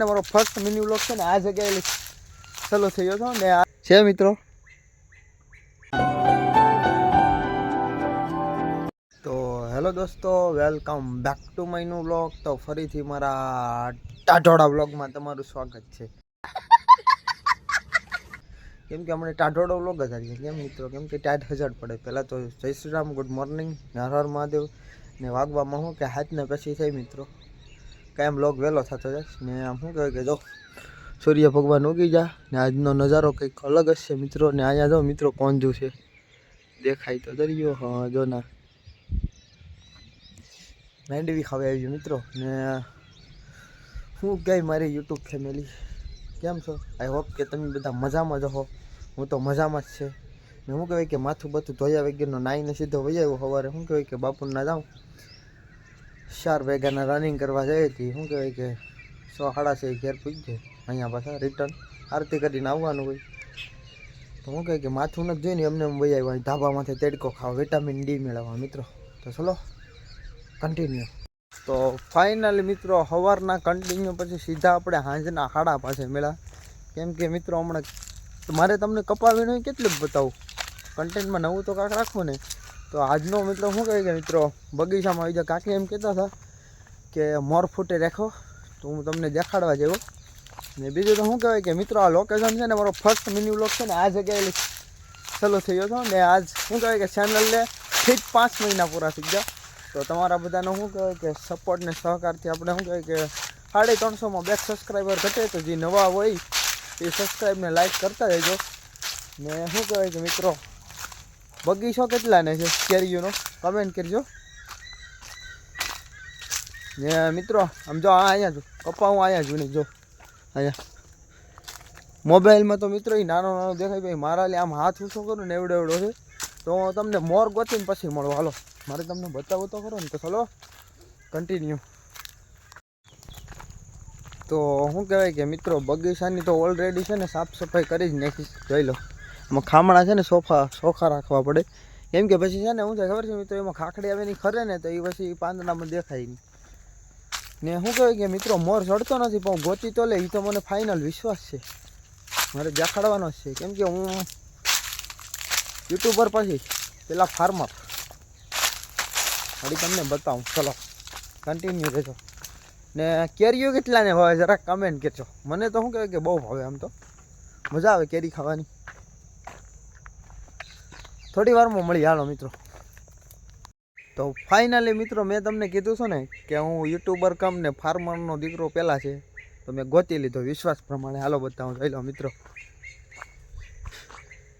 મારો first mini vlog છે ને આ જગ્યાએ ચાલુ થયો હતો ને આ છે મિત્રો. તો હેલો દોસ્તો, welcome back to my new vlog. તો ફરીથી મારા ટાઢોડા વ્લોગમાં તમારું સ્વાગત છે. કેમ કે હમણાં ટાઢોડો વ્લોગ જ આવીએ કેમ મિત્રો, કેમ કે ટાઢ હજાર પડે. પહેલાં તો જય શ્રી રામ, ગુડ મોર્નિંગ, હર હર મહાદેવ. ને વાગવામાં શું કે હાથને પછી થઈ મિત્રો, કાંઈ વ્લોગ વહેલો થતો જાય ને આમ શું કહેવાય કે જો સૂર્ય ભગવાન ઉગી જા ને આજનો નજારો કંઈક અલગ જ છે મિત્રો. ને અહીંયા જો મિત્રો કોંજું છે, દેખાય તો દરિયો. હા જો ના મેંડવી ખાવા આવી મિત્રો. ને હું કહે મારી યુટ્યુબ ફેમિલી કેમ છો? આઈ હોપ કે તમે બધા મજામાં જ હો. હું તો મજામાં જ છે. ને શું કહેવાય કે માથું બાથું ધોયા વગરનો નાઈને સીધો વહી આવ્યો સવારે. શું કહેવાય કે બાપુના જાઉં 4 વાગ્યાના રનિંગ કરવા જઈ હતી. શું કહેવાય કે 6 સાડા 6 ઘેર પૂછજે. અહીંયા પાછા રિટર્ન આરતી કરીને આવવાનું હોય. તો શું કહે કે માથું નથી જોઈને એમને વહી આવ્યા ધાબામાંથી તેડકો ખાવા, વિટામિન ડી મેળવવા મિત્રો. તો ચલો કન્ટિન્યુ. તો ફાઇનલી મિત્રો સવારના કન્ટિન્યુ પછી સીધા આપણે સાંજના 5:30 મેળા. કેમ કે મિત્રો હમણાં મારે તમને કપાવીને હોય કેટલું બતાવું, કન્ટેન્ટમાં નવું તો કાંક રાખવું ને. તો આજનો મિત્રો શું કહે કે મિત્રો બગીચામાં આવી જાય. કાકી એમ કહેતા હતા કે મોર ફૂટે રાખો, તો હું તમને દેખાડવા જેવો. ને બીજું તો શું કહેવાય કે મિત્રો આ લોકેશન છે ને મારો ફર્સ્ટ મિની વ્લોગ છે ને આ જગ્યાએ ચાલુ થયો હતો. ને આજ શું કહેવાય કે ચેનલને ઠીક 5 મહિના પૂરા થઈ ગયા. તો તમારા બધાનો શું કહેવાય કે સપોર્ટ ને સહકારથી આપણે શું કહેવાય કે 350માં 2 સબસ્ક્રાઈબર ઘટે. તો જે નવા હોય એ સબસ્ક્રાઈબને લાઈક કરતા રહેજો. ને શું કહેવાય કે મિત્રો બગીચો કેટલાને છે કેરીઓનો કમેન્ટ કરજો. ને મિત્રો આમ જો અહીંયા જો કપા હું અહીંયા જોઈને જો અહીંયા મોબાઈલમાં તો મિત્રો એ નાનો નાનો દેખાય ભાઈ. મારા લે આમ હાથ ઊંચો કરું ને એવડો એવડો છે. તો તમને મોર ગોતીને પછી મળો. હાલો મારે તમને બતાવો તો ખરો ને. તો ચલો કન્ટિન્યુ. તો શું કહેવાય કે મિત્રો બગીચાની તો ઓલરેડી છે ને સાફ સફાઈ કરી જ નાખી. જોઈ લો એમાં ખામણા છે ને ચોખા રાખવા પડે. કેમ કે પછી છે ને શું થાય ખબર છે મિત્રો, એમાં ખાખડી આવે નહીં ખરે ને તો એ પછી પાંદડામાં દેખાય નહીં. ને શું કહેવાય કે મિત્રો મોર ચડતો નથી પણ ગોતી તો લે, એ તો મને ફાઇનલ વિશ્વાસ છે, મારે દેખાડવાનો જ છે. કેમ કે હું યુટ્યુબર પછી પેલા ફાર્મર વળી તમને બતાવું. ચલો કન્ટિન્યુ રહેજો. ને કેરીઓ કેટલાને ભાવે જરાક કમેન્ટ કરજો. મને તો શું કહેવાય કે બહુ ભાવે, આમ તો મજા આવે કેરી ખાવાની. થોડી વારમાં મળી હાલો મિત્રો. તો ફાઇનલી મિત્રો મેં તમને કીધું છે ને કે હું યુટ્યુબર કમ ને ફાર્મરનો દીકરો પહેલાં છે. તો મેં ગોતી લીધો વિશ્વાસ પ્રમાણે. હાલો બતાવું. જોઈ લો મિત્રો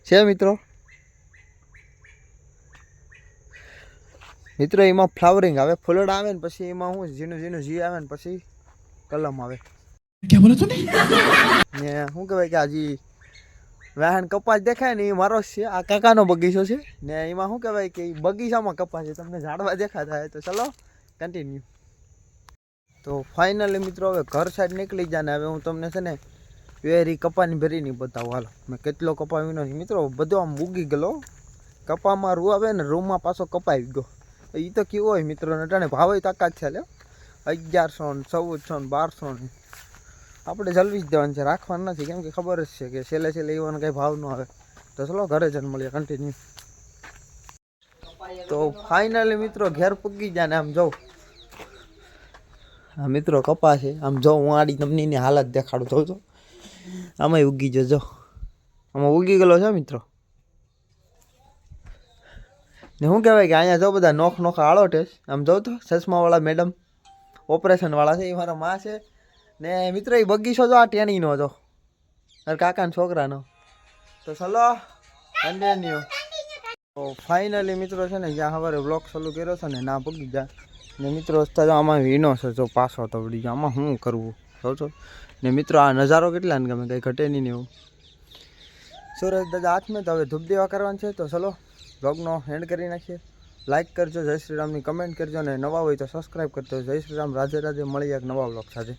છે મિત્રો. મિત્રો એમાં ફ્લાવરિંગ આવે, ફૂલડા આવે ને પછી એમાં હું ઝીણું ઝીણું જી આવે ને પછી કલમ આવે. ને શું કહેવાય કે હજી વાહન કપાસ દેખાય ને એ મારો જ છે. આ કાકાનો બગીચો છે ને એમાં શું કહેવાય કે બગીચામાં કપાસ છે, તમને ઝાડવા દેખાતા હોય. તો ચલો કન્ટિન્યુ. તો ફાઇનલી મિત્રો હવે ઘર સાઈડ નીકળી જાય ને હવે હું તમને છે ને વેરી કપાની ભરી નહીં બતાવું. હાલો મેં કેટલો કપા વીનો મિત્રો, બધો આમ ઉગી ગયેલો. કપામાં રૂ આવે ને રૂમાં પાછો કપાઈ ગયો. એ તો કેવો હોય મિત્રો, નટાણે ભાવ તાકાત છે લે 1100 ને 1400 ને 1200 ને. આપણે જલવી જ દેવાનું છે, રાખવાનું નથી. કેમ કે ખબર જ છે કે છેલ્લે એવાનો કંઈ ભાવ ન આવે. તો ચલો ઘરે જઈને મળીએ કન્ટિન્યુ. તો ફાઇનલી મિત્રો ઘેર પૂગી જાય ને આમ જાઉં હા મિત્રો કપા છે. આમ જો હું આડી તમને એની હાલત દેખાડું જોઉં તો આમાં ઉગી જજો, આમાં ઉગી ગયેલો છે મિત્રો. ને શું કહેવાય કે અહીંયા જો બધા નોખા આળો ટેસ. આમ જોઉં તો ચશ્માવાળા મેડમ ઓપરેશનવાળા છે એ મારા માં છે. ને મિત્રો એ બગીચો જો આ ટેણીનો હતો તાર કાકાના છોકરાનો. તો ચલો કન્ટિન્યુ. તો ફાઇનલી મિત્રો છે ને જ્યાં સવારે બ્લોગ ચાલુ કર્યો છે ને ના પગી જાય. ને મિત્રો અત્યારે આમાં વીનો છે જો પાછો તો વળી આમાં શું કરવું જો છો. ને મિત્રો આ નજારો કેટલા ને ગમે, કંઈ ઘટે નહીં ને એવું. સુરજ દાદા હાથમાં તો હવે ધૂપ દેવા કરવાનું છે. તો ચલો બ્લોગનો એન્ડ કરી નાખીએ. લાઇક કરજો, જય શ્રી રામની કમેન્ટ કરજો ને નવા હોય તો સબસ્ક્રાઈબ કરજો. જય શ્રી રામ, રાધે રાધે. મળીએ એક નવા બ્લોગ સાથે.